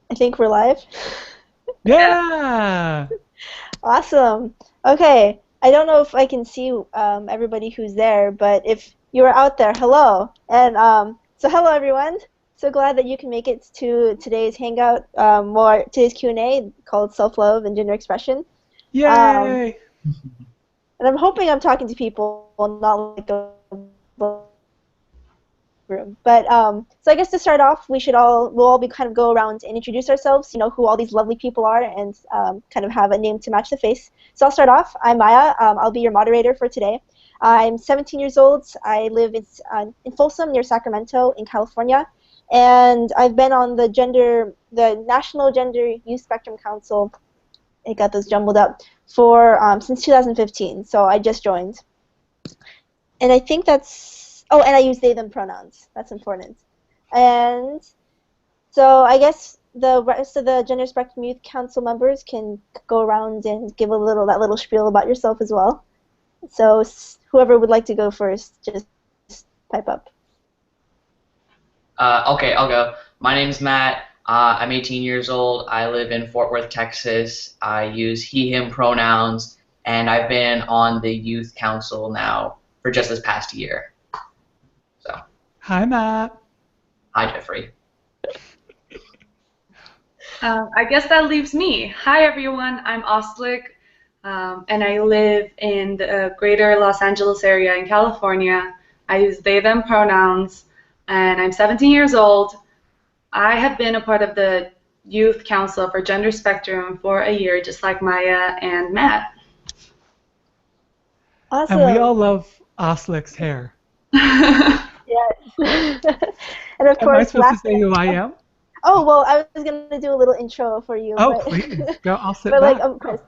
I think we're live. Yeah. Awesome. Okay. I don't know if I can see everybody who's there, but if you are out there, hello. And so hello everyone. So glad that you can make it to today's hangout, or today's Q&A called Self-Love and Gender Expression. Um, Yay. and I'm hoping I'm talking to people, not like a room. But so I guess to start off, we'll all be kind of go around and introduce ourselves. You know who all these lovely people are, and kind of have a name to match the face. So I'll start off. I'm Maya. I'll be your moderator for today. I'm 17 years old. I live in Folsom near Sacramento in California, and I've been on the National Gender Youth Spectrum Council. I got those jumbled up for since 2015. So I just joined. And I think that's, oh, and I use they them pronouns. That's important. And so I guess the rest of the Gender Spectrum Youth Council members can go around and give that little spiel about yourself as well. So whoever would like to go first, just pipe up. Okay, I'll go. My name's Matt. I'm 18 years old. I live in Fort Worth, Texas. I use he, him pronouns, and I've been on the youth council now for just this past year. So, Hi, Matt. hi, Jeffrey. I guess that leaves me. Hi, everyone. I'm Ostlik, and I live in the greater Los Angeles area in California. I use they, them pronouns, and I'm 17 years old. I have been a part of the Youth Council for Gender Spectrum for a year, just like Maya and Matt. And we Awesome. all love Oslick's hair. Yes. And of Am I course, supposed to last but say who I am? oh well, I was gonna do a little intro for you, Oh, but please. Go. I'll sit but like back. of course.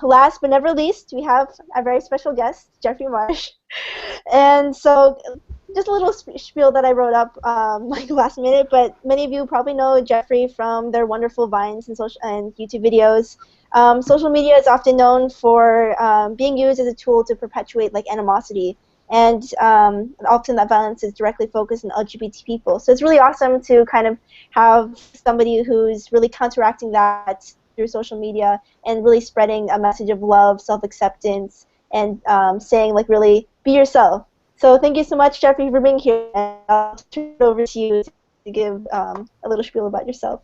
Last but never least, we have a very special guest, Jeffrey Marsh. And so, just a little spiel that I wrote up like last minute, but many of you probably know Jeffrey from their wonderful Vines and social and YouTube videos. Social media is often known for being used as a tool to perpetuate like animosity, and often that violence is directly focused on LGBT people. So it's really awesome to kind of have somebody who's really counteracting that through social media and really spreading a message of love, self-acceptance, and saying like really be yourself. So thank you so much, Jeffrey, for being here. And I'll turn it over to you to give a little spiel about yourself.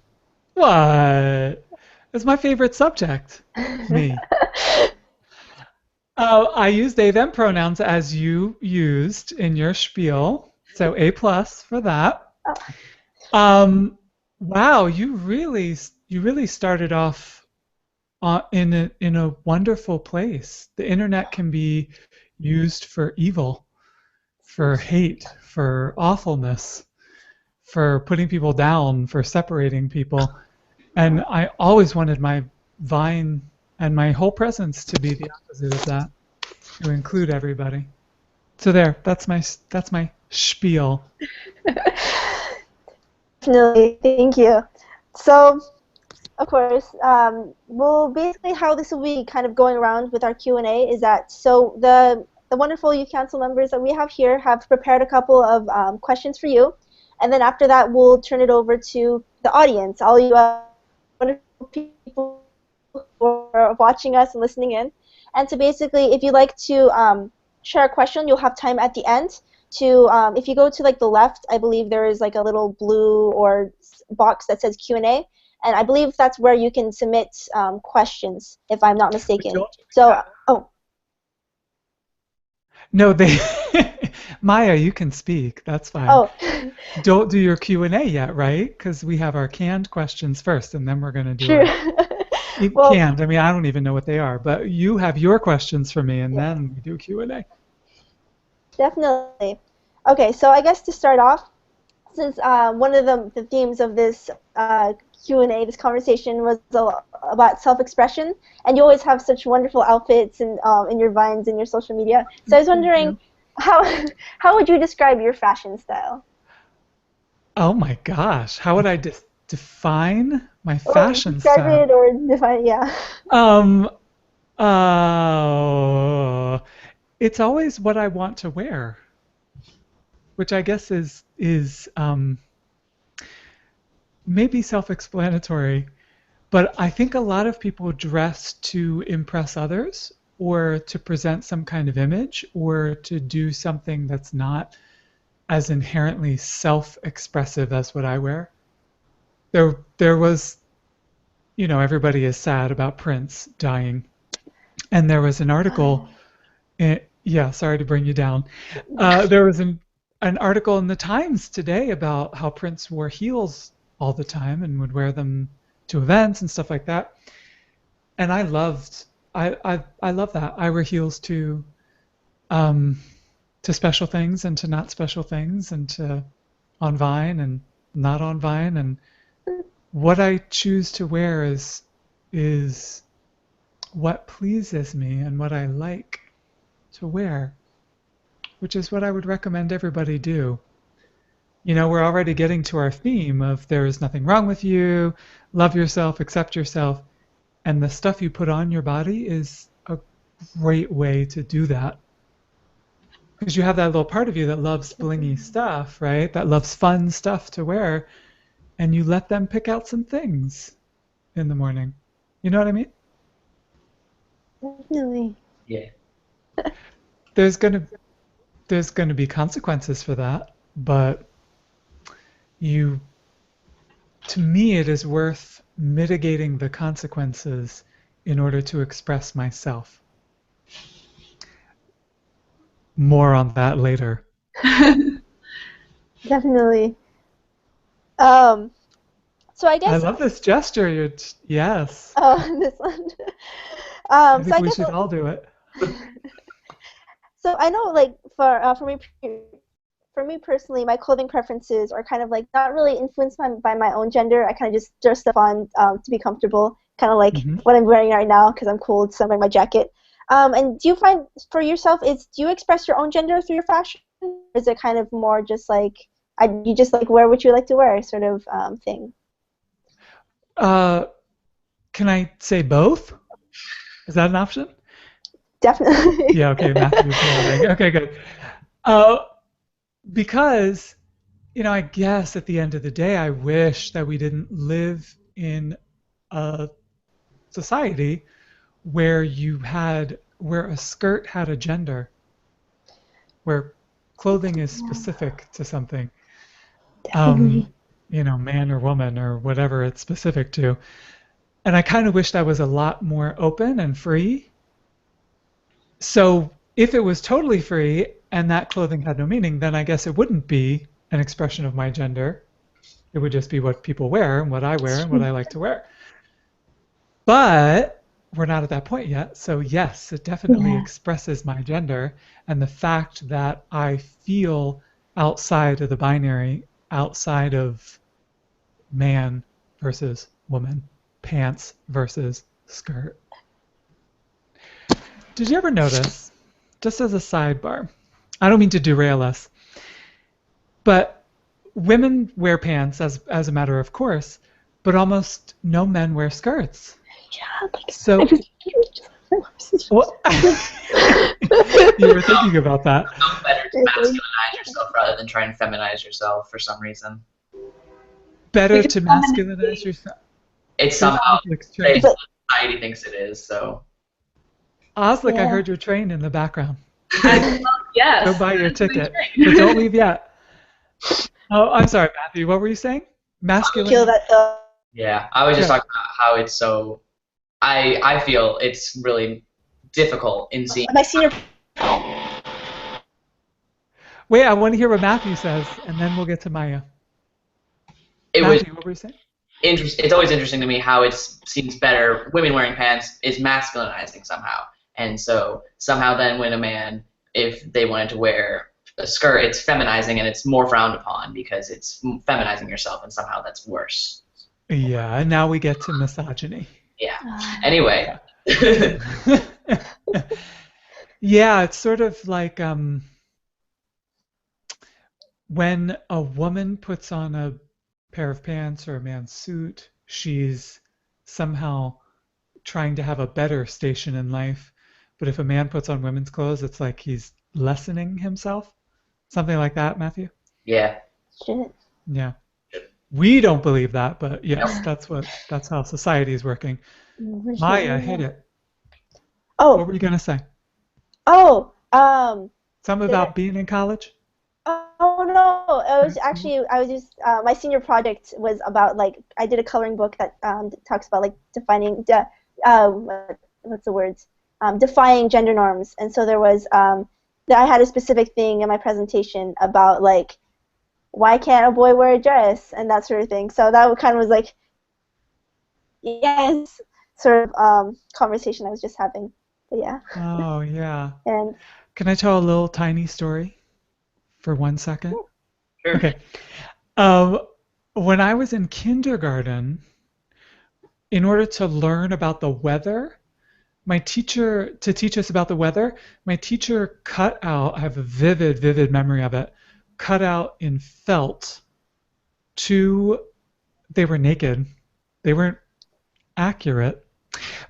What? It's my favorite subject. Me. I use they, them pronouns as you used in your spiel. So A plus for that. Um, wow, you really started off in a wonderful place. The internet can be used for evil, for hate, for awfulness, for putting people down, for separating people. And I always wanted my Vine and my whole presence to be the opposite of that, to include everybody. So there, that's my spiel. Definitely, thank you. So, of course, well, basically how this will be kind of going around with our Q&A is that so the wonderful youth council members that we have here have prepared a couple of questions for you, and then after that we'll turn it over to the audience, all you wonderful people who are watching us and listening in. And so basically, if you'd like to share a question, you'll have time at the end to, if you go to like the left, I believe there is like a little blue or box that says Q&A, and I believe that's where you can submit questions, if I'm not But mistaken. don't So, oh, No, they Maya, you can speak. That's fine. oh, Don't do your Q&A yet, right? Because we have our canned questions first, and then we're going to do true. our Well, canned. I mean, I don't even know what they are, but you have your questions for me, and yeah, then we do Q&A. definitely. Okay, so I guess to start off, since one of the themes of this Q&A, this conversation was about self-expression, and you always have such wonderful outfits and in your vines and your social media. So I was Thank wondering, you. how how would you describe your fashion style? Oh my gosh, how would I define my Or fashion describe style? it or define, yeah. Um, uh, it's always what I want to wear, which I guess is may be self-explanatory, but I think a lot of people dress to impress others or to present some kind of image or to do something that's not as inherently self-expressive as what I wear. There was, everybody is sad about Prince dying, and there was an article. Yeah, sorry to bring you down. There was an article in the Times today about how Prince wore heels all the time and would wear them to events and stuff like that. And I loved, I love that. I wear heels to special things and to not special things and to on Vine and not on Vine. And what I choose to wear is what pleases me and what I like to wear, which is what I would recommend everybody do. We're already getting to our theme of there is nothing wrong with you, love yourself, accept yourself, and the stuff you put on your body is a great way to do that. Because you have that little part of you that loves blingy stuff, right? That loves fun stuff to wear, and you let them pick out some things in the morning. You know what I mean? Definitely. Yeah. There's gonna be consequences for that, but to me, it is worth mitigating the consequences in order to express myself. More on that later. Definitely. So I guess. I love this gesture. Yes. Oh, this one. I So think I we guess. should all do it. So I know, like for me personally, my clothing preferences are kind of like not really influenced by my own gender. I kind of just dress stuff on to be comfortable, kind of like what I'm wearing right now because I'm cold, so I'm wearing my jacket. And do you find for yourself do you express your own gender through your fashion? Or is it kind of more just like you just like wear what you like to wear sort of thing? Can I say both? Is that an option? Definitely. Yeah, okay, Matthew's nodding. Okay, good. Because, I guess at the end of the day, I wish that we didn't live in a society where where a skirt had a gender, where clothing is specific to something. Definitely. Man or woman or whatever it's specific to. And I kind of wish that was a lot more open and free. So if it was totally free and that clothing had no meaning, then I guess it wouldn't be an expression of my gender. It would just be what people wear and what I wear and what I like to wear. But we're not at that point yet. So yes, it definitely expresses my gender. And the fact that I feel outside of the binary, outside of man versus woman, pants versus skirt. Did you ever notice, just as a sidebar, I don't mean to derail us, but women wear pants as a matter of course, but almost no men wear skirts. Yeah, so you were thinking about that. It's better to masculinize yourself rather than try and feminize yourself for some reason. Better to masculinize yourself. It's somehow society thinks it is, so. Oslick, I heard your train in the background. Yes. Go buy your ticket, but don't leave yet. Oh, I'm sorry, Matthew. What were you saying? Masculine. Yeah, I was just talking about how it's so. I feel it's really difficult in seeing. My senior. Wait, I want to hear what Matthew says, and then we'll get to Maya. Matthew, what were you saying? It's always interesting to me how it seems better. Women wearing pants is masculinizing somehow, and so somehow then when a man, if they wanted to wear a skirt, it's feminizing and it's more frowned upon because it's feminizing yourself, and somehow that's worse. Yeah, and now we get to misogyny. Yeah. Anyway. Yeah, it's sort of like when a woman puts on a pair of pants or a man's suit, she's somehow trying to have a better station in life. But if a man puts on women's clothes, it's like he's lessening himself. Something like that, Matthew? Yeah. Shit. Yeah. We don't believe that, but yes, that's how society is working. Maya, hit it. What were Oh, you gonna say? oh, Something did I? about being in college? Oh no, it was School? actually I was just my senior project was about like I did a coloring book that talks about like defining what's the words defying gender norms, and so there was I had a specific thing in my presentation about like why can't a boy wear a dress and that sort of thing. So that kind of was like yes sort of conversation I was just having. But yeah, Oh, yeah. and Can I tell a little tiny story for 1 second? Sure. Okay. Um, when I was in kindergarten, in order to learn about the weather, to teach us about the weather, my teacher cut out, I have a vivid, vivid memory of it, cut out in felt two, they were naked. They weren't accurate,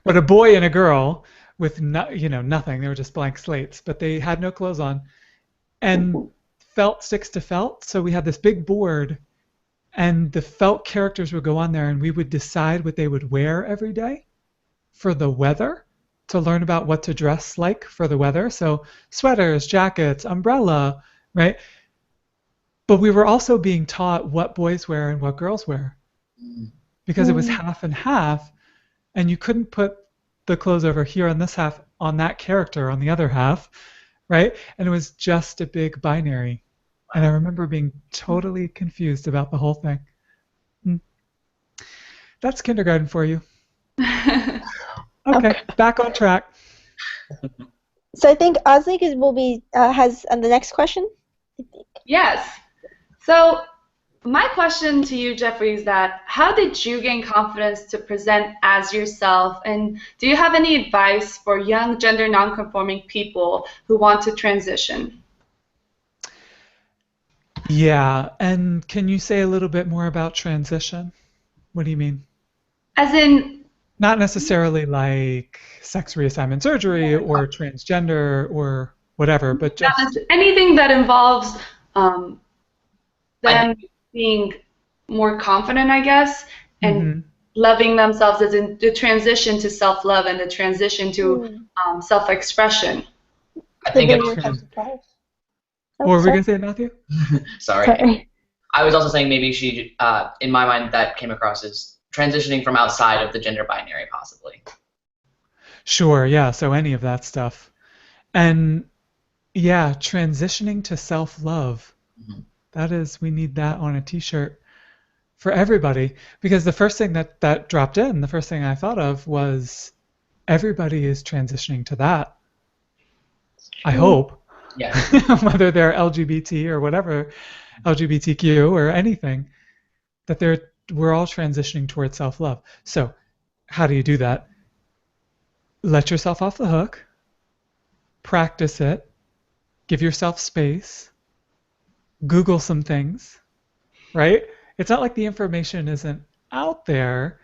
but a boy and a girl with nothing. They were just blank slates, but they had no clothes on. And felt sticks to felt, so we had this big board, and the felt characters would go on there, and we would decide what they would wear every day for the weather to learn about what to dress like for the weather. So sweaters, jackets, umbrella, right? But we were also being taught what boys wear and what girls wear because it was half and half, and you couldn't put the clothes over here on this half on that character on the other half, right? And it was just a big binary. And I remember being totally confused about the whole thing. That's kindergarten for you. Okay, back on track. so I think Ozlik will be has the next question. I think. Yes. So my question to you, Jeffrey, is that how did you gain confidence to present as yourself? And do you have any advice for young gender nonconforming people who want to transition? Yeah, and can you say a little bit more about transition? What do you mean? As in, Not necessarily like sex reassignment surgery or transgender or whatever, but just anything that involves them I being more confident, I guess, and loving themselves, as in the transition to self-love and the transition to self-expression. I think it Living was. your types of life. what Oh, were we sorry. gonna say, Matthew? Sorry. Sorry. I was also saying maybe she, in my mind, that came across as transitioning from outside of the gender binary, possibly. Sure, yeah, so any of that stuff. And yeah, transitioning to self-love. That is, we need that on a t-shirt for everybody because the first thing that dropped in, the first thing I thought of was everybody is transitioning to that. I hope. Yeah. Whether they're LGBT or whatever, LGBTQ or anything, that we're all transitioning towards self-love. So, how do you do that? Let yourself off the hook, practice it, give yourself space, Google some things, right? It's not like the information isn't out there.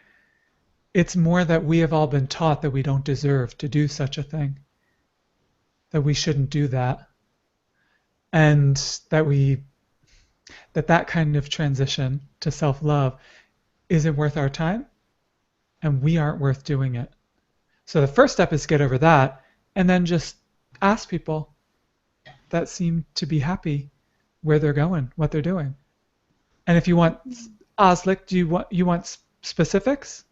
It's more that we have all been taught that we don't deserve to do such a thing, that we shouldn't do that, and that kind of transition to self-love isn't worth our time, and we aren't worth doing it. So the first step is get over that, and then just ask people that seem to be happy where they're going, what they're doing. And if you want, Ozlik, do you want specifics?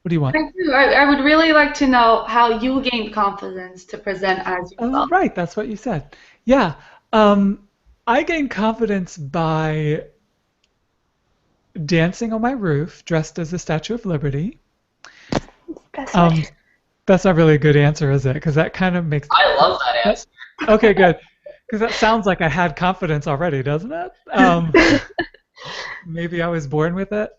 What do you want? I do. I would really like to know how you gained confidence to present as Oh, yourself. right, that's what you said. Yeah, I gained confidence by dancing on my roof, dressed as the Statue of Liberty. That's right. That's not really a good answer, is it? Because that kind of makes. I love that answer. Okay, good. Because that sounds like I had confidence already, doesn't it? Maybe I was born with it.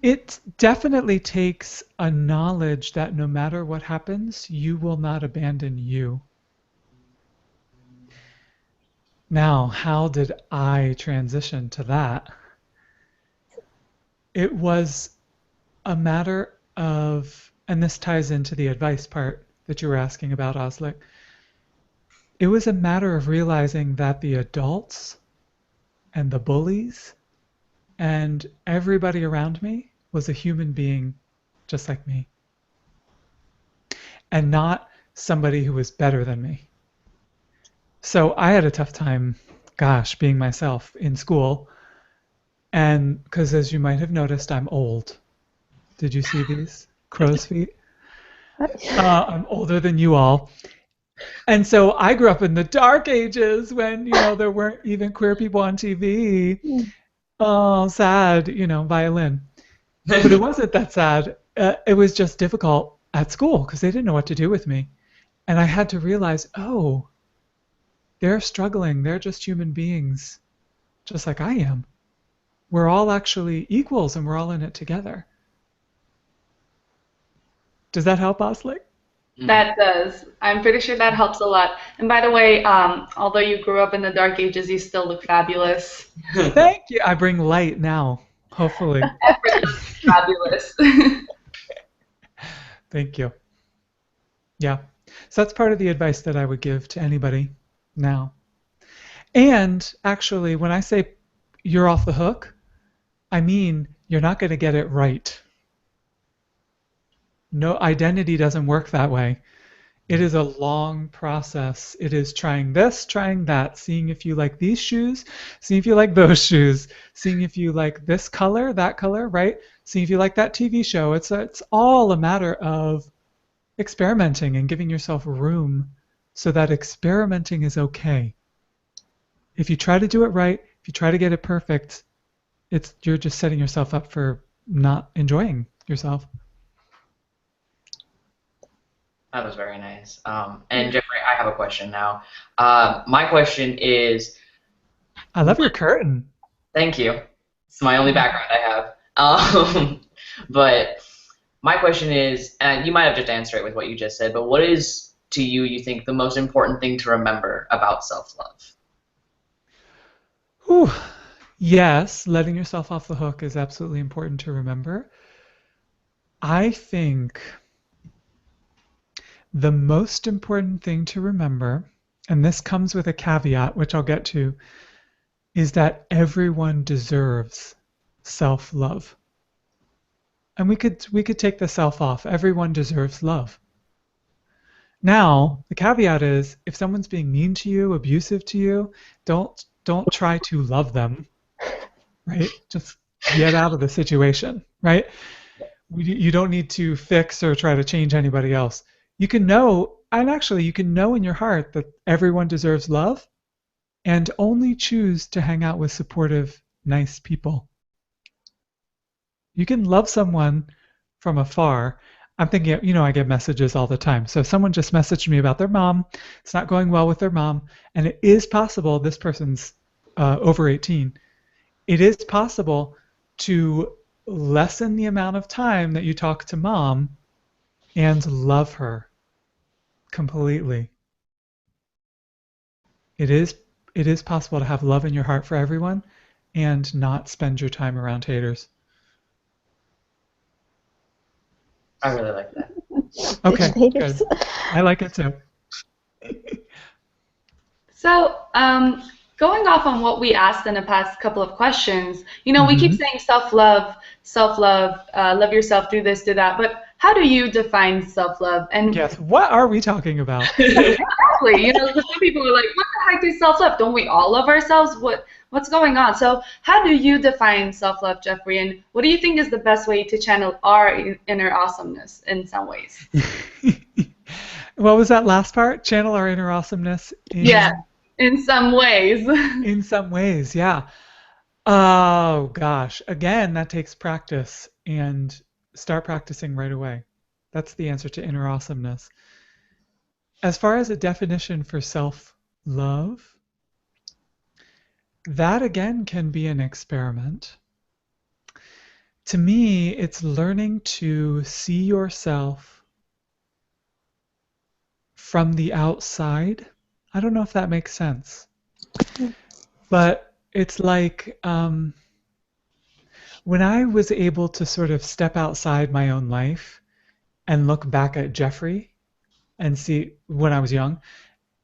It definitely takes a knowledge that no matter what happens, you will not abandon you. Now, how did I transition to that? It was a matter of, and this ties into the advice part that you were asking about, Ozlik. It was a matter of realizing that the adults and the bullies and everybody around me was a human being just like me, and not somebody who was better than me. So I had a tough time, gosh, being myself in school. And because as you might have noticed, I'm old. Did you see these crow's feet? I'm older than you all. And so I grew up in the dark ages when, there weren't even queer people on TV. Oh, sad, violin. But it wasn't that sad. It was just difficult at school because they didn't know what to do with me. And I had to realize, oh, they're struggling. They're just human beings, just like I am. We're all actually equals and we're all in it together. Does that help, Aslik? That does. I'm pretty sure that helps a lot. And by the way, although you grew up in the dark ages, you still look fabulous. Thank you. I bring light now, hopefully. Fabulous. Thank you. Yeah. So that's part of the advice that I would give to anybody now. And actually, when I say you're off the hook, I mean you're not going to get it right. No, identity doesn't work that way. It is a long process. It is trying this, trying that, seeing if you like these shoes, seeing if you like those shoes, seeing if you like this color, that color, right? Seeing if you like that TV show. It's all a matter of experimenting and giving yourself room so that experimenting is okay. If you try to do it right, if you try to get it perfect, you're just setting yourself up for not enjoying yourself. That was very nice. And Jeffrey, I have a question now. My question is... I love your curtain. Thank you. It's my only background I have. But my question is, and you might have just answered it with what you just said, but what is, to you, you think, the most important thing to remember about self-love? Whew. Yes, letting yourself off the hook is absolutely important to remember. I think the most important thing to remember, and this comes with a caveat, which I'll get to, is that everyone deserves self-love. And we could take the self off. Everyone deserves love. Now, the caveat is, if someone's being mean to you, abusive to you, don't try to love them, right? Just get out of the situation, right? You don't need to fix or try to change anybody else. You can know, and actually you can know in your heart that everyone deserves love and only choose to hang out with supportive, nice people. You can love someone from afar. I'm thinking, I get messages all the time. So if someone just messaged me about their mom, it's not going well with their mom, and it is possible, this person's over 18, it is possible to lessen the amount of time that you talk to mom and love her completely. It is possible to have love in your heart for everyone and not spend your time around haters. I really like that. Okay, good. I like it too. So, going off on what we asked in the past couple of questions, we keep saying self-love, love yourself, do this, do that, but how do you define self-love? And yes, what are we talking about? Exactly. Some people are like, what the heck is self-love? Don't we all love ourselves? What's going on? So how do you define self-love, Jeffrey? And what do you think is the best way to channel our inner awesomeness in some ways? What was that last part? Channel our inner awesomeness? Yeah, in some ways. In some ways, yeah. Oh, gosh. Again, that takes practice, and start practicing right away. That's the answer to inner awesomeness. As far as a definition for self-love, that again can be an experiment. To me, it's learning to see yourself from the outside. I don't know if that makes sense. But it's like when I was able to sort of step outside my own life and look back at Jeffrey and see, when I was young,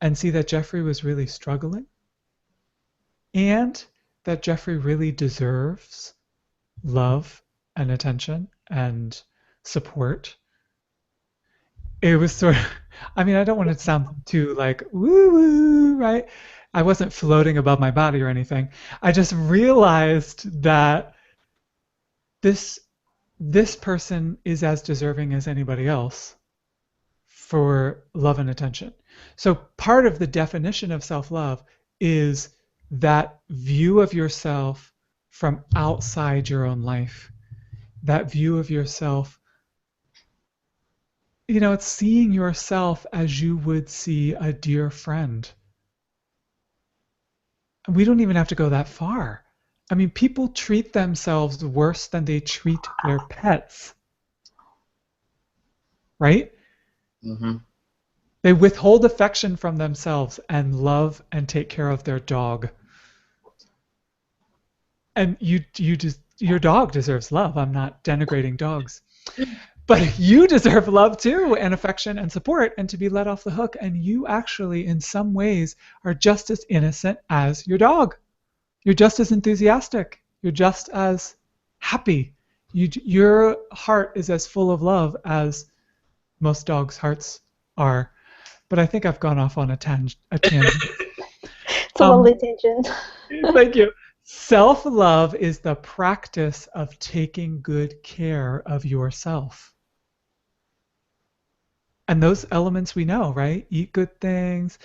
and see that Jeffrey was really struggling, and that Jeffrey really deserves love and attention and support, it was sort of, I mean, I don't want to sound too like woo woo, right? I wasn't floating above my body or anything. I just realized that this this person is as deserving as anybody else for love and attention. So part of the definition of self-love is that view of yourself from outside your own life. That view of yourself, it's seeing yourself as you would see a dear friend. We don't even have to go that far. I mean, people treat themselves worse than they treat their pets. Right? Mm-hmm. They withhold affection from themselves and love and take care of their dog. And your dog deserves love. I'm not denigrating dogs. But you deserve love too, and affection and support, and to be let off the hook. And you actually, in some ways, are just as innocent as your dog. You're just as enthusiastic. You're just as happy. Your heart is as full of love as most dogs' hearts are. But I think I've gone off on a tangent. It's a lovely tangent. Thank you. Self-love is the practice of taking good care of yourself. And those elements we know, right? Eat good things,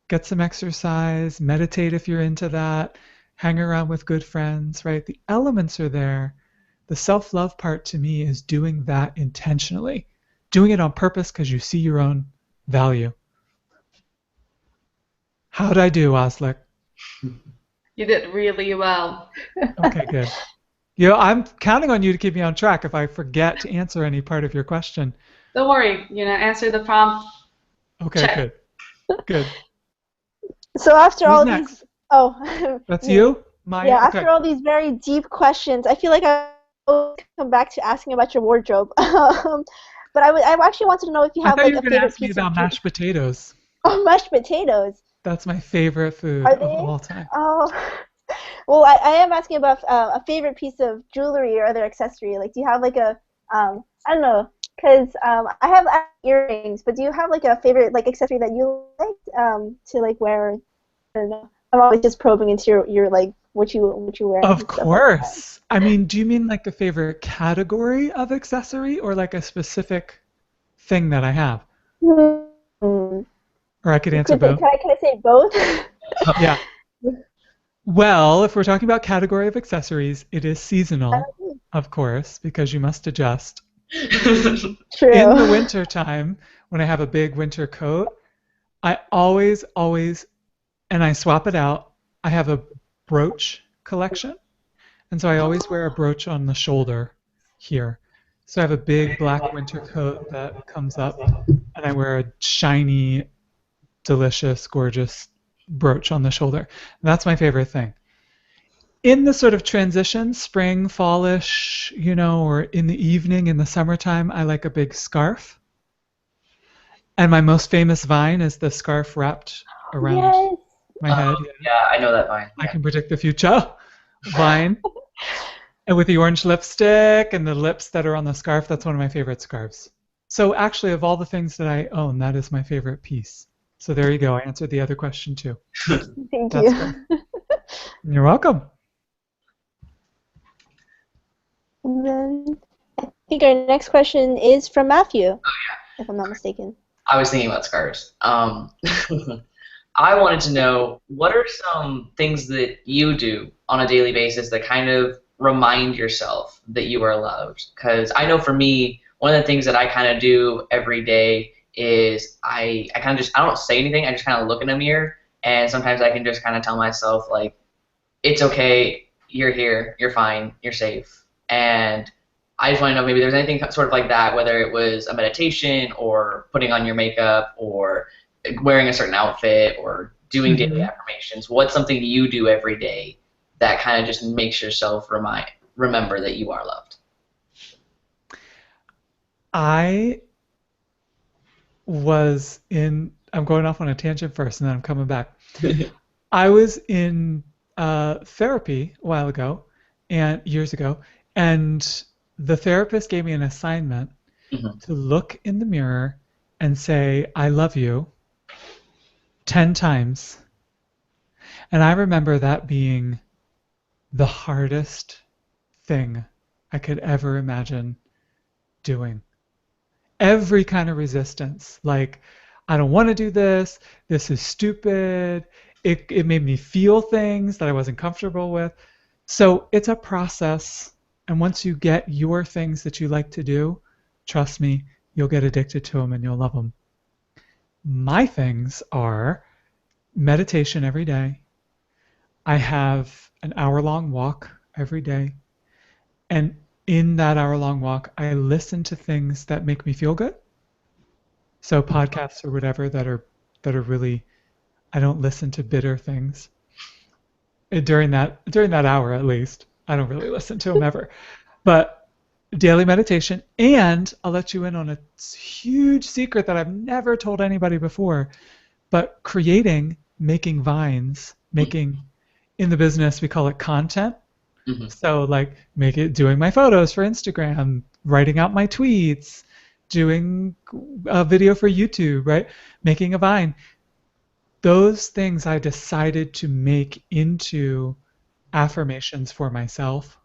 get some exercise, meditate if you're into that, hang around with good friends, right? The elements are there. The self-love part to me is doing that intentionally, doing it on purpose because you see your own value. How'd I do, Oslick? You did really well. Okay, good. I'm counting on you to keep me on track if I forget to answer any part of your question. Don't worry, answer the prompt. Okay, Check. Good. So after Who's all next? these, oh, That's you, Maya. yeah. Okay. After all these very deep questions, I feel like I will come back to asking about your wardrobe. But I actually wanted to know if you I have thought like you a were going to favorite ask me piece about of mashed potatoes. Oh, mashed potatoes. That's my favorite food Are of they? all time. Oh, well, I am asking about a favorite piece of jewelry or other accessory. Like, do you have like a I don't know, because I have earrings, but do you have like a favorite like accessory that you like to like wear? I don't know. I'm always just probing into your like what you wear. Of and stuff course. I mean, do you mean like a favorite category of accessory or like a specific thing that I have? like that. Or I could answer both. Can I say both? Yeah. Well, if we're talking about category of accessories, it is seasonal, of course, because you must adjust. True. In the winter time, when I have a big winter coat, I always, and I swap it out, I have a brooch collection. And so I always wear a brooch on the shoulder here. So I have a big black winter coat that comes up, and I wear a shiny, delicious, gorgeous brooch on the shoulder. And that's my favorite thing. In the sort of transition, spring, fallish, or in the evening, in the summertime, I like a big scarf. And my most famous vine is the scarf wrapped around my head. Yeah, I know that vine. I can predict the future. Vine. And with the orange lipstick and the lips that are on the scarf, that's one of my favorite scarves. So actually, of all the things that I own, that is my favorite piece. So there you go. I answered the other question too. Thank That's you. great. You're welcome. And then I think our next question is from Matthew, if I'm not mistaken. I was thinking about scarves. I wanted to know, what are some things that you do on a daily basis that kind of remind yourself that you are loved? Because I know for me, one of the things that I kind of do every day is I kind of I don't say anything, I just kind of look in a mirror, and sometimes I can just kind of tell myself, like, it's okay, you're here, you're fine, you're safe. And I just want to know maybe there's anything sort of like that, whether it was a meditation or putting on your makeup or wearing a certain outfit or doing daily affirmations. What's something you do every day that kind of just makes yourself remember that you are loved? I'm going off on a tangent first and then I'm coming back. I was in therapy a while ago, and years ago, and the therapist gave me an assignment Mhm. to look in the mirror and say, I love you 10 times. And I remember that being the hardest thing I could ever imagine doing. Every kind of resistance, like, I don't want to do this is stupid. It made me feel things that I wasn't comfortable with. So it's a process. And once you get your things that you like to do, trust me, you'll get addicted to them and you'll love them. My things are meditation every day. I have an hour-long walk every day. And in that hour-long walk, I listen to things that make me feel good. So podcasts or whatever that are really, I don't listen to bitter things during that hour at least. I don't really listen to them ever. But daily meditation, and I'll let you in on a huge secret that I've never told anybody before, but making vines, making, in the business we call it content. Mhm. So like doing my photos for Instagram, writing out my tweets, doing a video for YouTube, right? Making a vine. Those things I decided to make into affirmations for myself,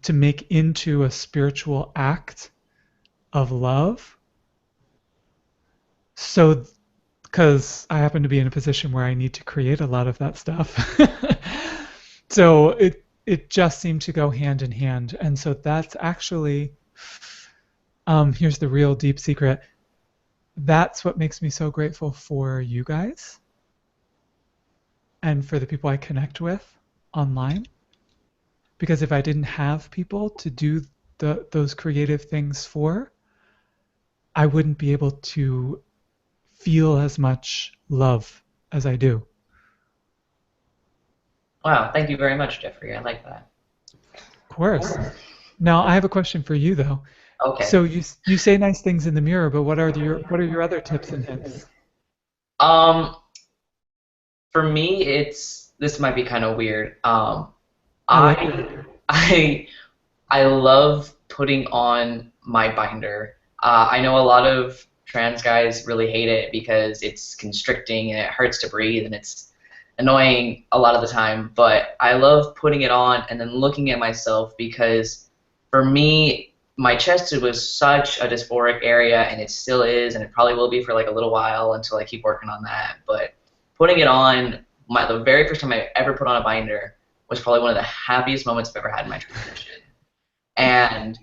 to make into a spiritual act of love. So, because I happen to be in a position where I need to create a lot of that stuff. So it just seemed to go hand in hand. And so that's actually, here's the real deep secret. That's what makes me so grateful for you guys and for the people I connect with online. Because if I didn't have people to do those creative things for, I wouldn't be able to feel as much love as I do. Wow, thank you very much, Jeffrey. I like that. Of course. Now I have a question for you though. Okay. So you say nice things in the mirror, but what are your other tips and hints? Um, for me, this might be kind of weird. I like I it. I I love putting on my binder. I know a lot of trans guys really hate it because it's constricting and it hurts to breathe and it's annoying a lot of the time, but I love putting it on and then looking at myself because for me, my chest was such a dysphoric area and it still is and it probably will be for like a little while until I keep working on that. But putting it on, the very first time I ever put on a binder was probably one of the happiest moments I've ever had in my transition. And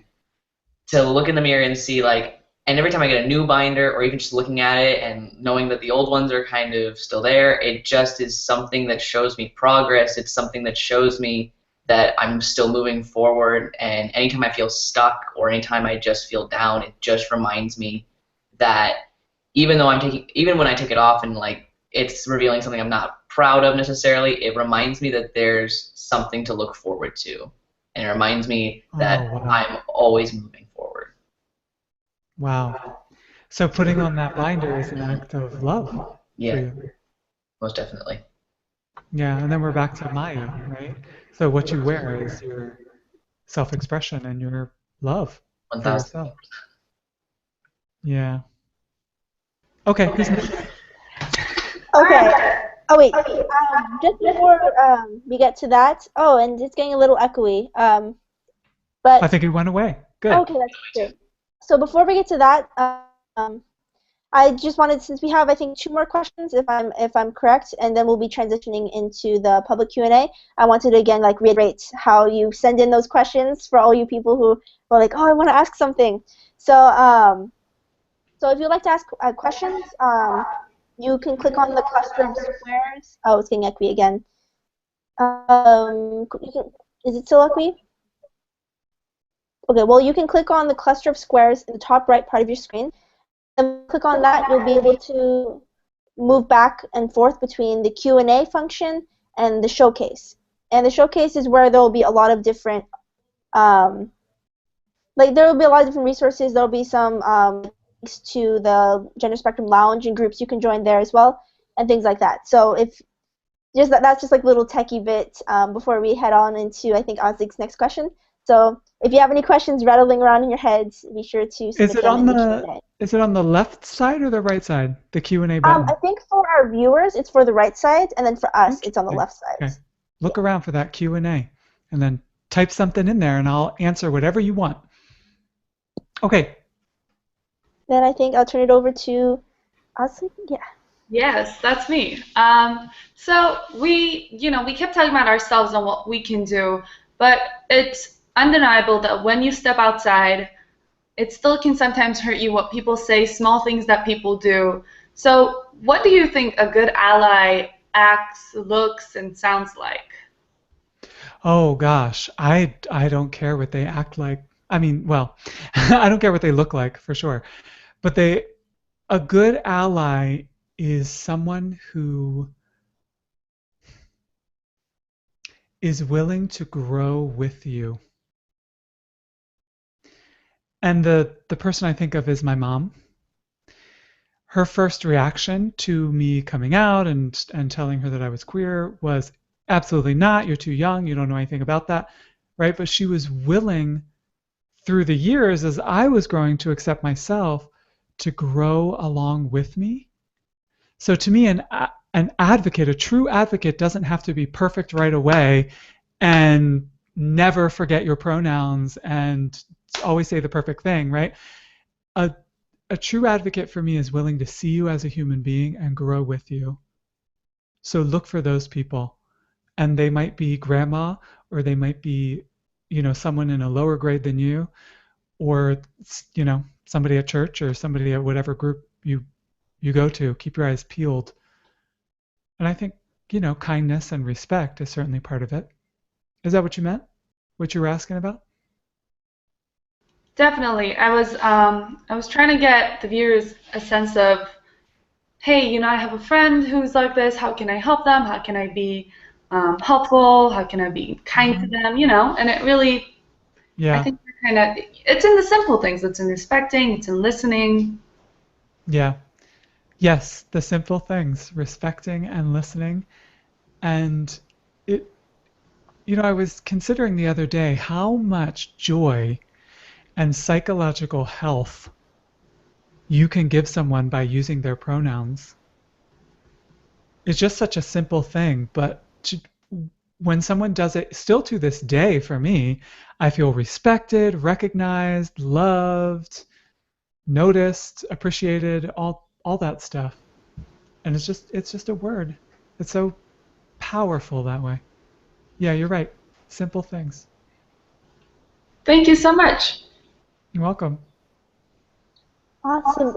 to look in the mirror and see like, and every time I get a new binder or even just looking at it and knowing that the old ones are kind of still there, it just is something that shows me progress. It's something that shows me that I'm still moving forward. And anytime I feel stuck or anytime I just feel down, it just reminds me that even when I take it off and like it's revealing something I'm not proud of necessarily, it reminds me that there's something to look forward to. And it reminds me that Oh, wow. I'm always moving forward. Wow. So putting on that binder is an act of love for Yeah, you. most definitely. Yeah, and then we're back to Maya, right? So what you wear is your self-expression and your love for 1,000. yourself. Yeah. Okay, who's next? Okay. Oh wait. Just before we get to that. Oh, and it's getting a little echoey. I But think it went away. Good. okay, that's great. So before we get to that, I just wanted, since we have I think 2 more questions, if I'm correct, and then we'll be transitioning into the public Q&A. I wanted to again like reiterate how you send in those questions for all you people who are like, oh, I want to ask something. So if you'd like to ask questions, you can click on the cluster of squares. Oh, it's getting echoey again. Is it still echoey? Okay, well, you can click on the cluster of squares in the top right part of your screen. And click on that, you'll be able to move back and forth between the Q&A function and the showcase. And the showcase is where there will be a lot of different, there will be a lot of different resources. There will be some links to the Gender Spectrum Lounge and groups you can join there as well, and things like that. So if that's just like a little techie bit before we head on into I think Ozig's next question. So if you have any questions rattling around in your heads, be sure to Is submit it them on in the the Q&A. is it on the left side or the right side? The Q&A I button. think for our viewers, it's for the right side, and then for us, it's on the Interesting. left side. Okay. Look around for that Q&A and then type something in there and I'll answer whatever you want. Okay. Then I think I'll turn it over to Ozig. Yeah. Yes, that's me. So we kept talking about ourselves and what we can do, but it's undeniable that when you step outside, it still can sometimes hurt you what people say, small things that people do. So what do you think a good ally acts, looks, and sounds like? Oh gosh, I don't care what they act like. I mean, well, I don't care what they look like for sure. But a good ally is someone who is willing to grow with you. And the person I think of is my mom. Her first reaction to me coming out and telling her that I was queer was absolutely not. You're too young. You don't know anything about that, right? But she was willing through the years as I was growing to accept myself to grow along with me. So to me, an advocate, a true advocate, doesn't have to be perfect right away and never forget your pronouns and always say the perfect thing, right? A, a true advocate for me is willing to see you as a human being and grow with you. So look for those people. And they might be grandma, or they might be, someone in a lower grade than you, or, somebody at church or somebody at whatever group you go to. Keep your eyes peeled. And I think, kindness and respect is certainly part of it. Is that what you meant? What you were asking about? Definitely. I was trying to get the viewers a sense of, hey, I have a friend who's like this. How can I help them? How can I be helpful? How can I be kind to them? And it really, I Yeah. think it's in the simple things. It's in respecting, it's in listening. Yeah. Yes, the simple things, respecting and listening. And it, I was considering the other day how much joy and psychological health you can give someone by using their pronouns. It's just such a simple thing, but when someone does it, still to this day for me, I feel respected, recognized, loved, noticed, appreciated, all that stuff. And it's just a word. It's so powerful that way. Yeah, you're right. Simple things. Thank you so much. You're welcome. Awesome.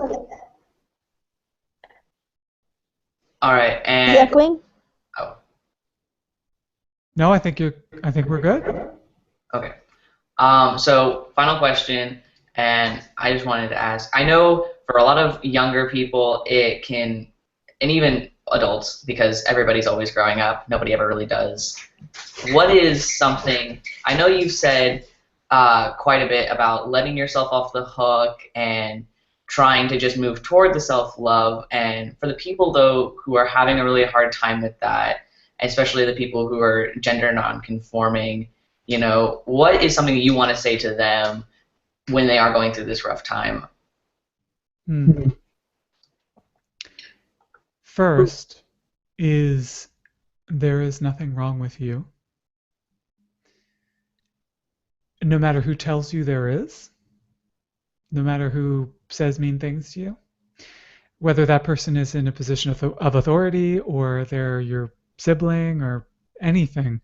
All right, Is it and echoing? oh, No, I think we're good. okay. So final question, and I just wanted to ask. I know for a lot of younger people, it can, and even adults, because everybody's always growing up. Nobody ever really does. What is something? I know you've said quite a bit about letting yourself off the hook and trying to just move toward the self-love. And for the people though who are having a really hard time with that, especially the people who are gender non-conforming, what is something you want to say to them when they are going through this rough time? Hmm. First is there is nothing wrong with you. No matter who tells you there is, no matter who says mean things to you, whether that person is in a position of authority or they're your sibling or anything,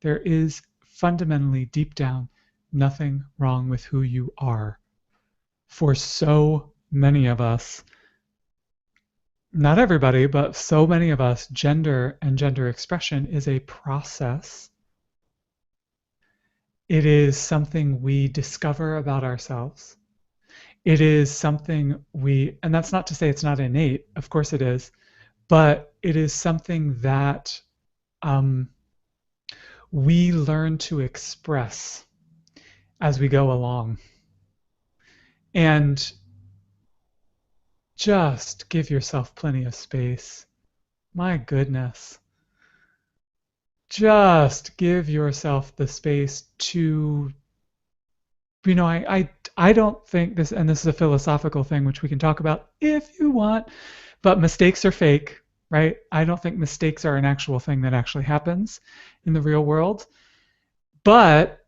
there is fundamentally deep down nothing wrong with who you are. For so many of us, not everybody, but so many of us, gender and gender expression is a process. It is something we discover about ourselves. It is something and that's not to say it's not innate, of course it is, but it is something that um, we learn to express as we go along. And just give yourself plenty of space. My goodness. just give yourself the space to, I don't think this, and this is a philosophical thing which we can talk about if you want, but mistakes are fake, right? I don't think mistakes are an actual thing that actually happens in the real world. But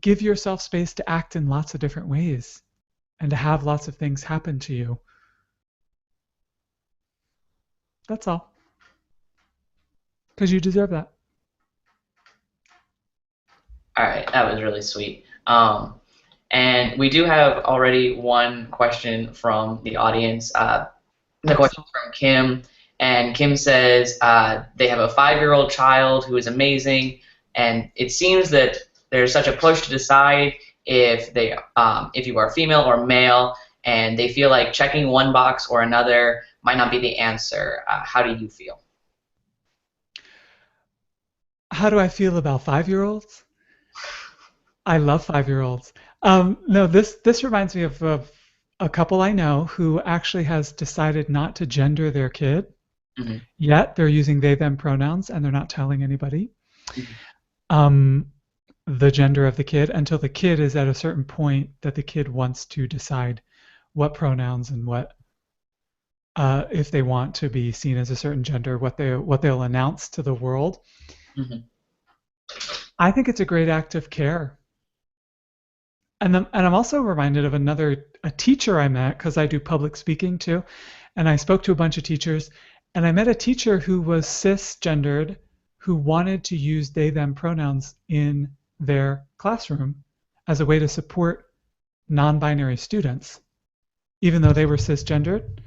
give yourself space to act in lots of different ways and to have lots of things happen to you. That's all. Because you deserve that. All right, that was really sweet. And we do have already one question from the audience. The question's from Kim, and Kim says they have a 5-year-old child who is amazing, and it seems that there's such a push to decide if you are female or male, and they feel like checking one box or another might not be the answer. How do you feel? How do I feel about 5-year-olds? I love 5-year-olds. No, this reminds me of a couple I know who actually has decided not to gender their kid. Mm-hmm. Yet they're using they them pronouns and they're not telling anybody the gender of the kid until the kid is at a certain point that the kid wants to decide what pronouns and what if they want to be seen as a certain gender, what they'll announce to the world. Mm-hmm. I think it's a great act of care. And I'm also reminded of a teacher I met, because I do public speaking too, and I spoke to a bunch of teachers, and I met a teacher who was cisgendered who wanted to use they them pronouns in their classroom as a way to support non-binary students, even though they were cisgendered.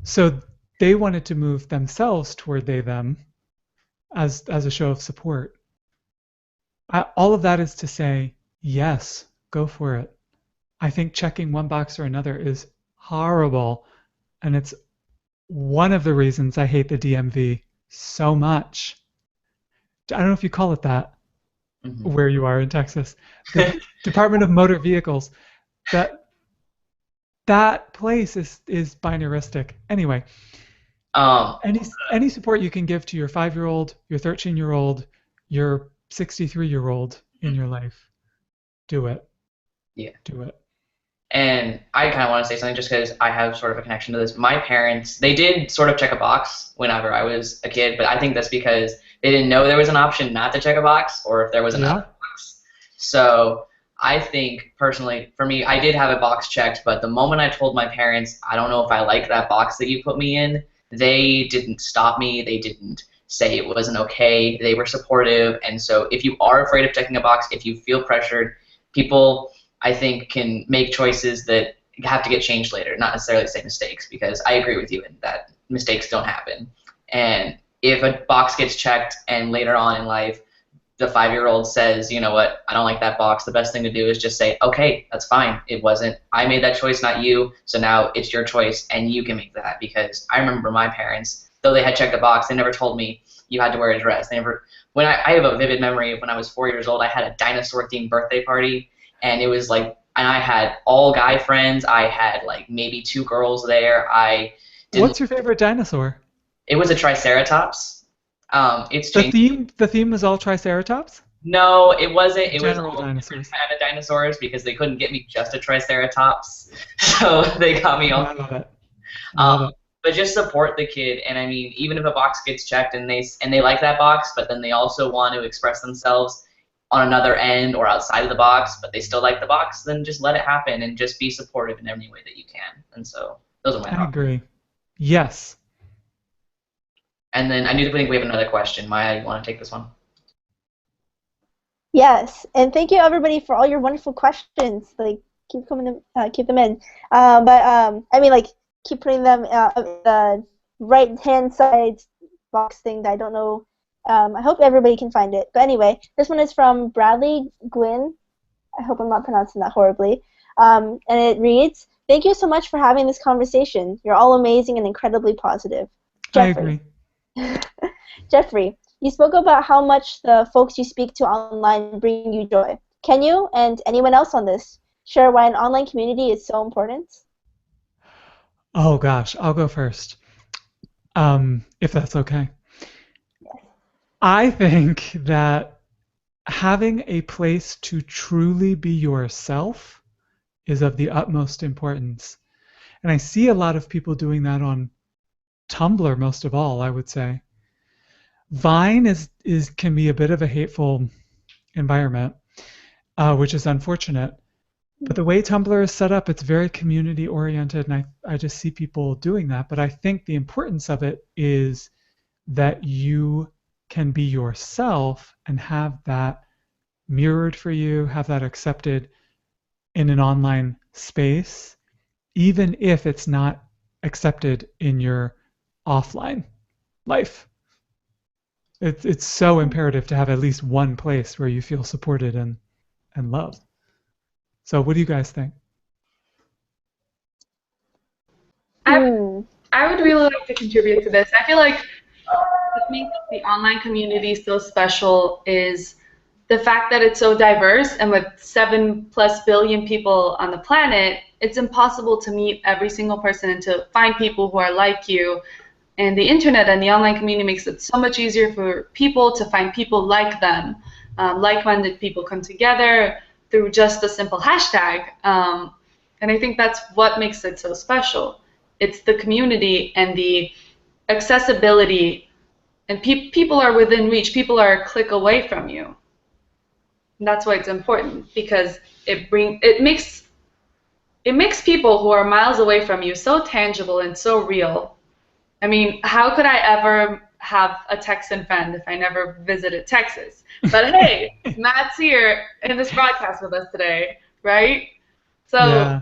So they wanted to move themselves toward they them as a show of support. All of that is to say, yes, go for it. I think checking one box or another is horrible, and it's one of the reasons I hate the DMV so much. I don't know if you call it that where you are in Texas. The Department of Motor Vehicles. That place is binaristic. Anyway, any support you can give to your 5-year-old, your 13-year-old, your 63-year-old in your life, do it. Yeah. Do it. And I kind of want to say something just because I have sort of a connection to this. My parents, they did sort of check a box whenever I was a kid, but I think that's because they didn't know there was an option not to check a box or if there was another box. So I think, personally, for me, I did have a box checked, but the moment I told my parents, I don't know if I like that box that you put me in, they didn't stop me. They didn't say it wasn't okay. They were supportive. And so if you are afraid of checking a box, if you feel pressured, people, I think, can make choices that have to get changed later, not necessarily say mistakes, because I agree with you in that mistakes don't happen. And if a box gets checked and later on in life the 5-year-old says, you know what, I don't like that box, the best thing to do is just say, okay, that's fine. It wasn't, I made that choice, not you, so now it's your choice and you can make that. Because I remember my parents, though they had checked the box, they never told me you had to wear a dress. They never, when I have a vivid memory of when I was 4 years old, I had a dinosaur-themed birthday party, and it was like, and I had all guy friends, I had like maybe 2 girls there. What's your favorite dinosaur? It was a Triceratops. It's changed. The theme was all Triceratops? No, it wasn't. It was all dinosaurs. Kind of dinosaurs because they couldn't get me just a Triceratops, so they got me all. I love it. Love it. But just support the kid, and I mean, even if a box gets checked and they like that box, but then they also want to express themselves on another end or outside of the box, but they still like the box, then just let it happen and just be supportive in every way that you can. And so those are my thoughts. I agree. Yes. And then I do think we have another question. Maya, you want to take this one? Yes, and thank you everybody for all your wonderful questions. Like, keep them in. I mean, like, keep putting them in the right-hand side box thing that I don't know. I hope everybody can find it. But anyway, this one is from Bradley Gwynn. I hope I'm not pronouncing that horribly. And it reads, "Thank you so much for having this conversation. You're all amazing and incredibly positive." Jeffrey. I agree. Jeffrey, you spoke about how much the folks you speak to online bring you joy. Can you, and anyone else on this, share why an online community is so important? Oh gosh, I'll go first, if that's okay. Yes. I think that having a place to truly be yourself is of the utmost importance. And I see a lot of people doing that on Tumblr most of all, I would say. Vine is can be a bit of a hateful environment, which is unfortunate. But the way Tumblr is set up, it's very community oriented, and I just see people doing that. But I think the importance of it is that you can be yourself and have that mirrored for you, have that accepted in an online space, even if it's not accepted in your offline life. It's so imperative to have at least one place where you feel supported and loved. So what do you guys think? I would really like to contribute to this. I feel like what makes the online community so special is the fact that it's so diverse, and with 7+ billion people on the planet, it's impossible to meet every single person and to find people who are like you. And the internet and the online community makes it so much easier for people to find people like them. Like-minded people come together through just a simple hashtag. And I think that's what makes it so special. It's the community and the accessibility, and people are within reach. People are a click away from you. And that's why it's important, because it makes people who are miles away from you so tangible and so real. I mean, how could I ever have a Texan friend if I never visited Texas? But hey, Matt's here in this broadcast with us today, right? So, yeah.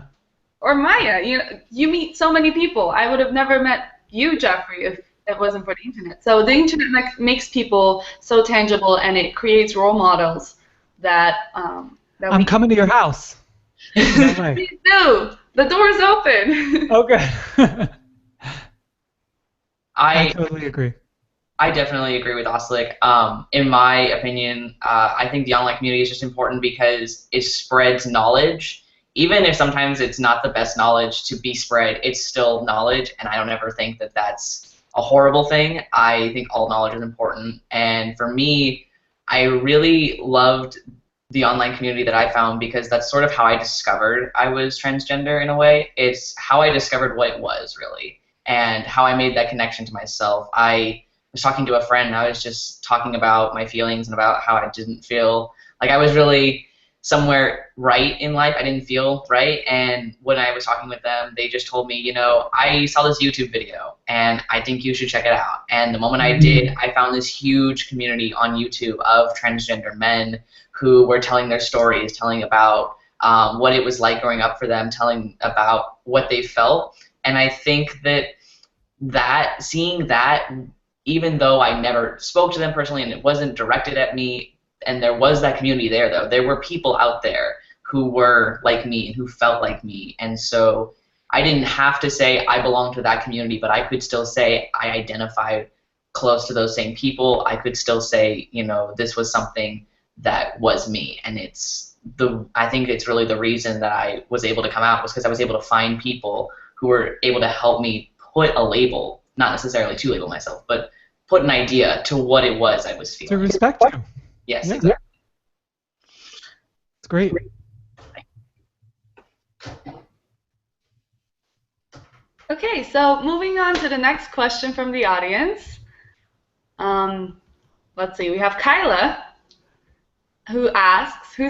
Or Maya, you meet so many people. I would have never met you, Jeffrey, if it wasn't for the internet. So the internet makes people so tangible, and it creates role models that I'm coming to your house. No way. Please do. The door is open. Okay. I totally agree. I definitely agree with Oslik. In my opinion, I think the online community is just important because it spreads knowledge. Even if sometimes it's not the best knowledge to be spread, it's still knowledge, and I don't ever think that that's a horrible thing. I think all knowledge is important, and for me, I really loved the online community that I found because that's sort of how I discovered I was transgender in a way. It's how I discovered what it was, really, and how I made that connection to myself. I was talking to a friend, and I was just talking about my feelings and about how I didn't feel like I was really somewhere right in life. I didn't feel right, and when I was talking with them, they just told me, I saw this YouTube video, and I think you should check it out. And the moment I did, I found this huge community on YouTube of transgender men who were telling their stories, telling about what it was like growing up for them, telling about what they felt. And I think that seeing that, even though I never spoke to them personally and it wasn't directed at me, and there was that community there, though. There were people out there who were like me and who felt like me. And so I didn't have to say I belong to that community, but I could still say I identify close to those same people. I could still say, this was something that was me. And I think it's really the reason that I was able to come out was because I was able to find people who were able to help me put a label, not necessarily to label myself, but put an idea to what it was I was feeling. To respect you. Yes, yeah. Exactly. It's great. Okay, so moving on to the next question from the audience. Let's see, we have Kyla, who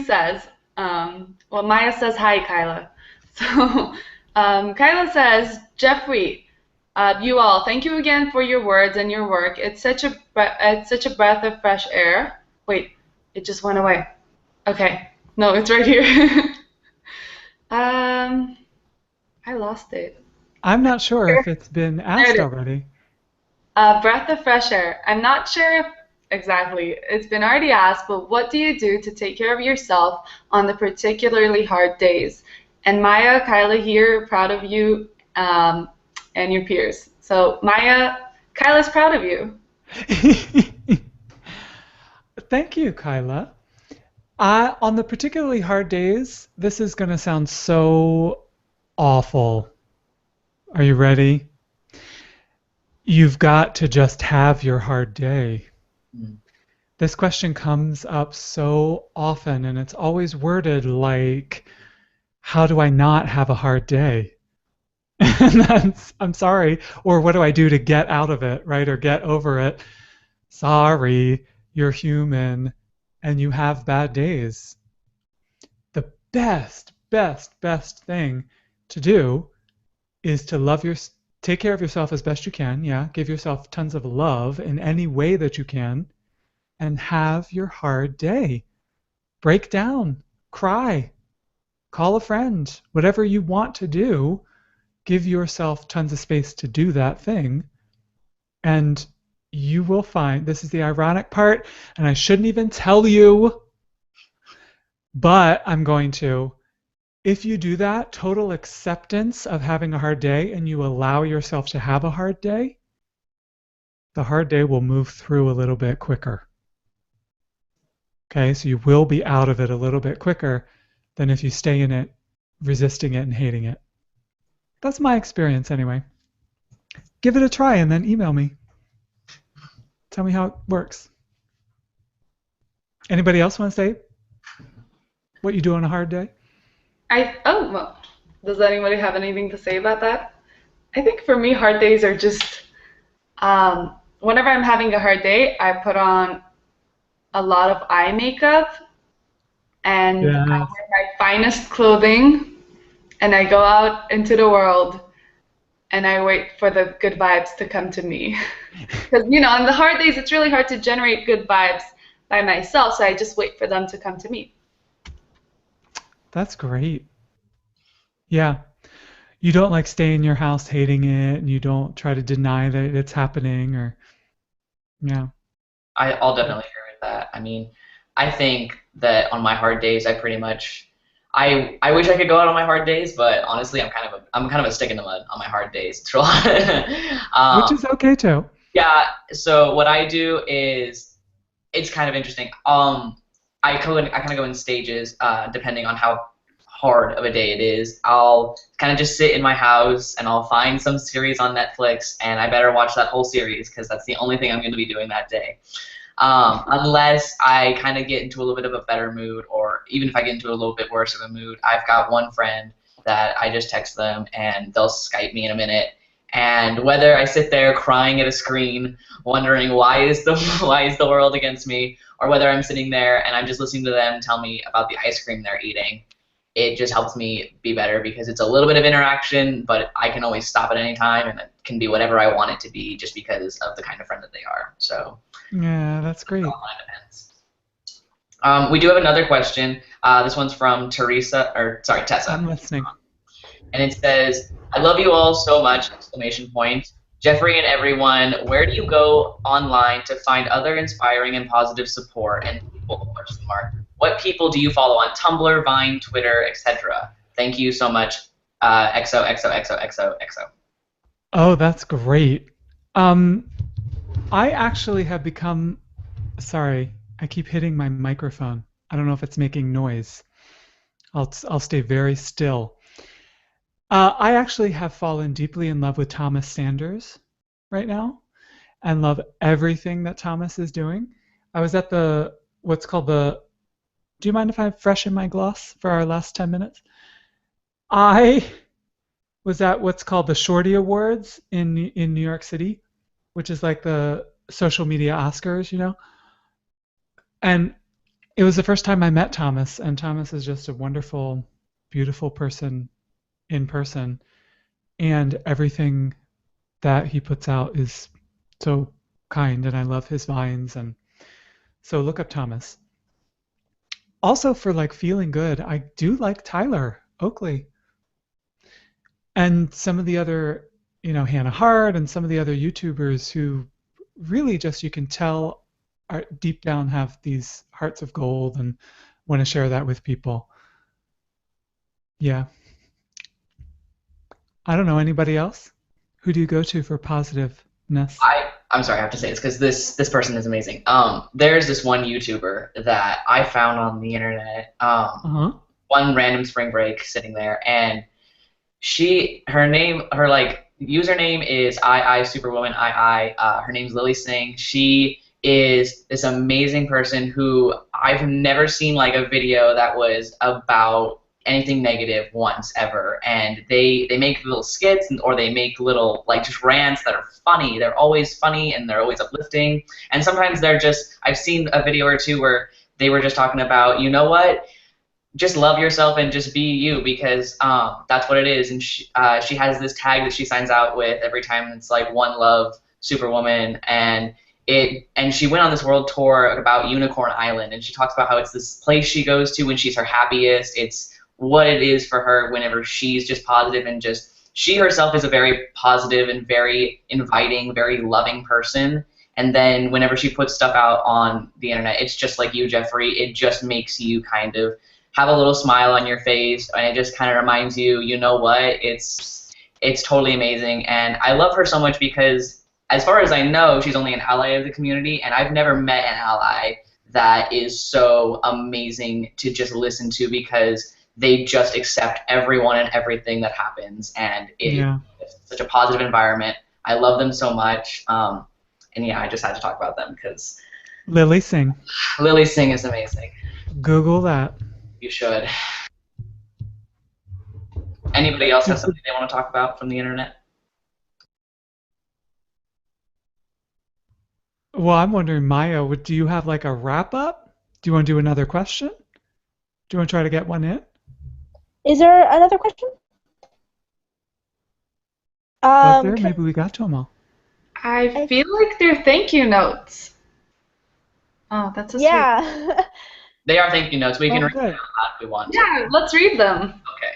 says, Maya says, hi, Kyla. So Kyla says, Jeffrey, you all, thank you again for your words and your work. It's such a breath of fresh air. Wait, it just went away. Okay, no, it's right here. I lost it. I'm not sure if it's been asked already. Breath of fresh air. I'm not sure if exactly it's been already asked, but what do you do to take care of yourself on the particularly hard days? And Maya, Kyla here, proud of you and your peers. So Maya, Kyla's proud of you. Thank you, Kyla. On the particularly hard days, this is going to sound so awful. Are you ready? You've got to just have your hard day. This question comes up so often, and it's always worded like, how do I not have a hard day? And that's, I'm sorry, or what do I do to get out of it, right? Or get over it? Sorry, you're human and you have bad days. The best thing to do is to take care of yourself as best you can. Yeah, give yourself tons of love in any way that you can and have your hard day. Break down, cry, call a friend, whatever you want to do. Give yourself tons of space to do that thing, and you will find, this is the ironic part, and I shouldn't even tell you, but I'm going to. If you do that, total acceptance of having a hard day, and you allow yourself to have a hard day, the hard day will move through a little bit quicker. Okay, so you will be out of it a little bit quicker than if you stay in it, resisting it and hating it. That's my experience anyway. Give it a try and then email me. Tell me how it works. Anybody else want to say what you do on a hard day? Well, does anybody have anything to say about that? I think for me, hard days are just whenever I'm having a hard day, I put on a lot of eye makeup and I wear my finest clothing and I go out into the world and I wait for the good vibes to come to me. Because, on the hard days, it's really hard to generate good vibes by myself, so I just wait for them to come to me. That's great. Yeah. You don't like stay in your house hating it, and you don't try to deny that it's happening, or yeah. I'll definitely agree with that. I mean, I think that on my hard days, I pretty much I wish I could go out on my hard days, but honestly, I'm kind of a stick in the mud on my hard days. It's real Which is okay too. Yeah. So what I do is, it's kind of interesting. I kind of go in stages, depending on how hard of a day it is. I'll kind of just sit in my house and I'll find some series on Netflix, and I better watch that whole series because that's the only thing I'm going to be doing that day. Unless I kind of get into a little bit of a better mood, or even if I get into a little bit worse of a mood, I've got one friend that I just text them and they'll Skype me in a minute. And whether I sit there crying at a screen, wondering why is the world against me, or whether I'm sitting there and I'm just listening to them tell me about the ice cream they're eating, it just helps me be better because it's a little bit of interaction, but I can always stop at any time, and it can be whatever I want it to be just because of the kind of friend that they are. So yeah, that's great. it all kind of depends. We do have another question. This one's from Tessa. I'm listening. And it says, "I love you all so much!" Exclamation point. Jeffrey and everyone, where do you go online to find other inspiring and positive support and people? Question mark. What people do you follow on Tumblr, Vine, Twitter, etc.? Thank you so much. XOXOXOXOXO. Oh, that's great. I actually have become. Sorry, I keep hitting my microphone. I don't know if it's making noise. I'll stay very still. I actually have fallen deeply in love with Thomas Sanders right now and love everything that Thomas is doing. I was at do you mind if I freshen my gloss for our last 10 minutes? I was at what's called the Shorty Awards in New York City, which is like the social media Oscars, And it was the first time I met Thomas, and Thomas is just a wonderful, beautiful person in person, and everything that he puts out is so kind, and I love his vines, and so look up Thomas. Also, for like feeling good, I do like Tyler Oakley and some of the other, Hannah Hart and some of the other YouTubers who really just, you can tell, are deep down have these hearts of gold and want to share that with people. Yeah. I don't know, anybody else? Who do you go to for positiveness? I'm sorry, I have to say this because this person is amazing. There's this one YouTuber that I found on the internet. One random spring break sitting there, and her username is I Superwoman II. Her name's Lily Singh. She is this amazing person who I've never seen like a video that was about anything negative once ever, and they make little skits or they make little like just rants that are funny. They're always funny and they're always uplifting, and sometimes they're just, I've seen a video or two where they were just talking about, you know what, just love yourself and just be you, because that's what it is. And she has this tag that she signs out with every time. It's like One Love Superwoman, and she went on this world tour about Unicorn Island, and she talks about how it's this place she goes to when she's her happiest. It's what it is for her whenever she's just positive, and just she herself is a very positive and very inviting, very loving person. And then whenever she puts stuff out on the internet, it's just like you, Jeffrey. It just makes you kind of have a little smile on your face, and it just kind of reminds you, you know what, it's totally amazing. And I love her so much because, as far as I know, she's only an ally of the community, and I've never met an ally that is so amazing to just listen to, because they just accept everyone and everything that happens, and it's such a positive environment. I love them so much, and yeah, I just had to talk about them because Lilly Singh. Lilly Singh is amazing. Google that. You should. Anybody else have something they want to talk about from the internet? Well, I'm wondering, Maya, do you have like a wrap up? Do you want to do another question? Do you want to try to get one in? Is there another question? Was there? Maybe we got to them all. I feel like they're thank you notes. Oh, that's a sweet. They are thank you notes. We can read them out if we want to. Yeah, let's read them. Okay.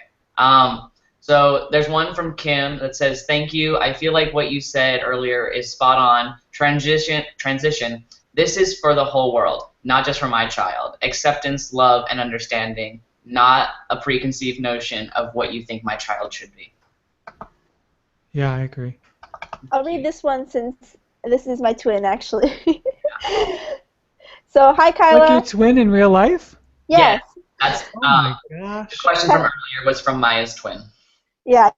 So there's one from Kim that says, "Thank you. I feel like what you said earlier is spot on. Transition. This is for the whole world, not just for my child. Acceptance, love, and understanding, not a preconceived notion of what you think my child should be." Yeah, I agree. I'll read this one since this is my twin, actually. So, hi, Kyla. Like your twin in real life? Yes. That's, oh my gosh. The question from earlier was from Maya's twin. Yeah.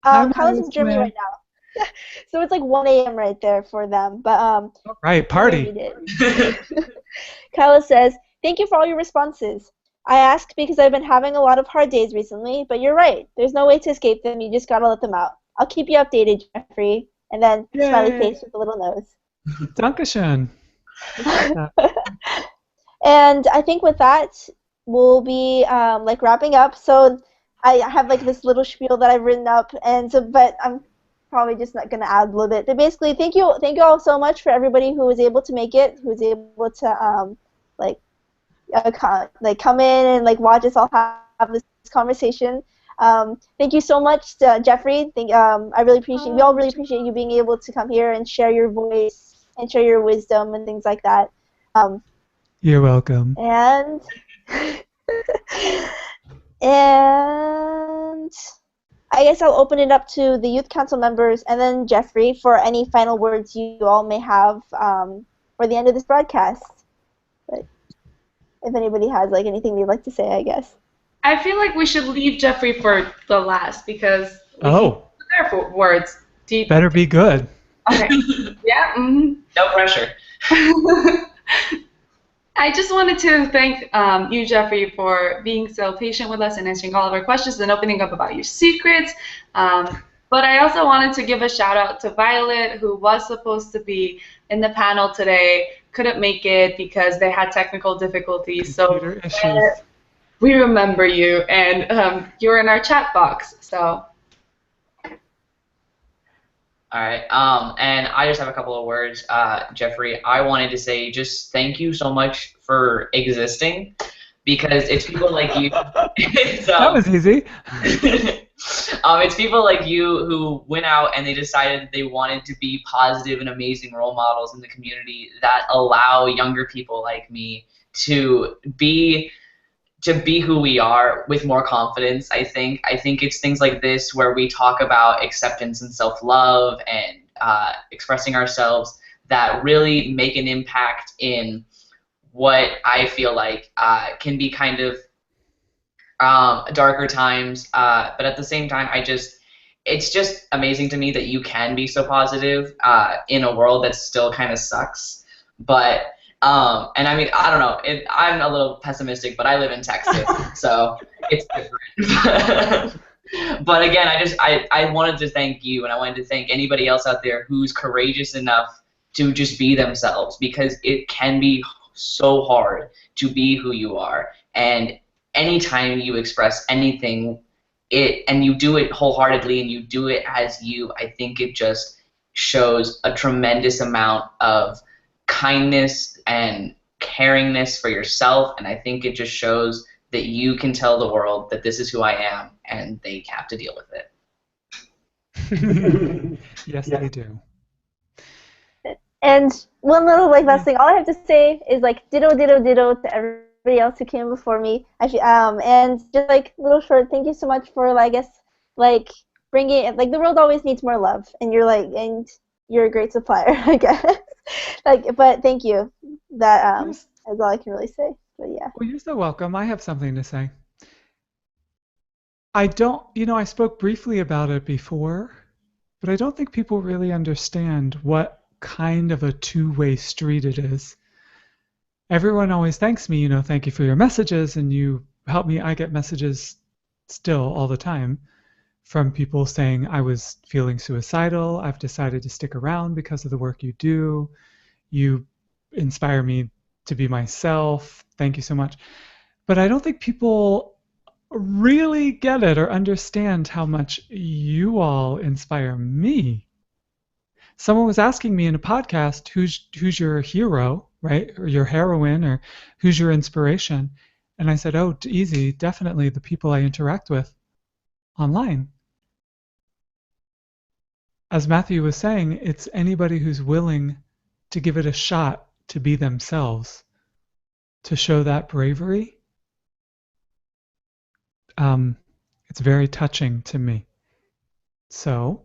Hi, Kyla's in Germany right now. So it's like 1 a.m. right there for them. But all right, party. Kyla says, "Thank you for all your responses. I asked because I've been having a lot of hard days recently, but you're right. There's no way to escape them. You just gotta let them out. I'll keep you updated, Jeffrey." And then smiley face with a little nose. Dankeschön. And I think with that, we'll be like wrapping up. So I have like this little spiel that I've written up, and so, but I'm probably just not gonna add a little bit. But basically, thank you all so much for everybody who was able to make it, who was able to come in and like watch us all have this conversation. Thank you so much, Jeffrey. I really appreciate. We all really appreciate you being able to come here and share your voice and share your wisdom and things like that. You're welcome. And and I guess I'll open it up to the youth council members and then Jeffrey for any final words you all may have for the end of this broadcast. But if anybody has like anything they'd like to say, I guess. I feel like we should leave Jeffrey for the last because their words. Better be good. Okay. Yeah. Mm-hmm. No pressure. I just wanted to thank you, Jeffrey, for being so patient with us and answering all of our questions and opening up about your secrets. But I also wanted to give a shout out to Violet, who was supposed to be in the panel today, couldn't make it because they had technical difficulties. So we remember you, and you're in our chat box. So. All right, and I just have a couple of words, Jeffrey. I wanted to say just thank you so much for existing, because it's people like you. That was easy. It's people like you who went out and they decided that they wanted to be positive and amazing role models in the community that allow younger people like me to be who we are with more confidence. I think it's things like this where we talk about acceptance and self-love and expressing ourselves that really make an impact in what I feel like can be kind of darker times, but at the same time, it's just amazing to me that you can be so positive in a world that still kind of sucks. But and I mean, I don't know. I'm a little pessimistic, but I live in Texas, so it's different. But again, I wanted to thank you, and I wanted to thank anybody else out there who's courageous enough to just be themselves, because it can be so hard to be who you are. And anytime you express anything, and you do it wholeheartedly and you do it as you, I think it just shows a tremendous amount of kindness and caringness for yourself, and I think it just shows that you can tell the world that this is who I am, and they have to deal with it. Yes, they do. And one little last thing, all I have to say is ditto, ditto, ditto to everybody else who came before me. And just little short, thank you so much for bringing the world always needs more love, and you're a great supplier, I guess. But thank you. That is all I can really say. But yeah. Well, you're so welcome. I have something to say. I spoke briefly about it before, but I don't think people really understand what kind of a two-way street it is. Everyone always thanks me, thank you for your messages, and you help me. I get messages still all the time from people saying, I was feeling suicidal, I've decided to stick around because of the work you do. You inspire me to be myself. Thank you so much. But I don't think people really get it or understand how much you all inspire me. Someone was asking me in a podcast, who's your hero, right? Or your heroine, or who's your inspiration? And I said, oh, easy, definitely the people I interact with online. As Matthew was saying, it's anybody who's willing to give it a shot to be themselves, to show that bravery. It's very touching to me. So,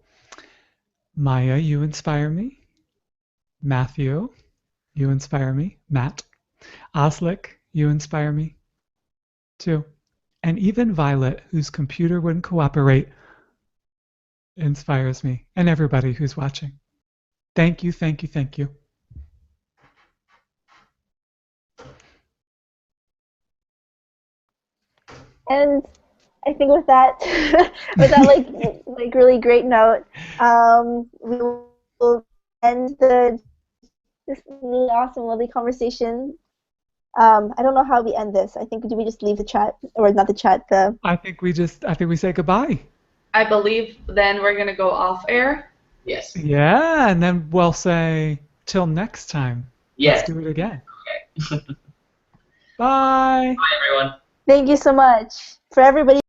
Maya, you inspire me. Matthew, you inspire me. Matt. Oslik, you inspire me too. And even Violet, whose computer wouldn't cooperate, inspires me. And everybody who's watching. Thank you, thank you, thank you. And I think with that, really great note, we will end this really awesome, lovely conversation. I don't know how we end this. I think, do we just leave the chat, or not the chat? I think we say goodbye. I believe then we're gonna go off air. Yes. Yeah, and then we'll say till next time. Yes. Let's do it again. Okay. Bye. Bye, everyone. Thank you so much for everybody.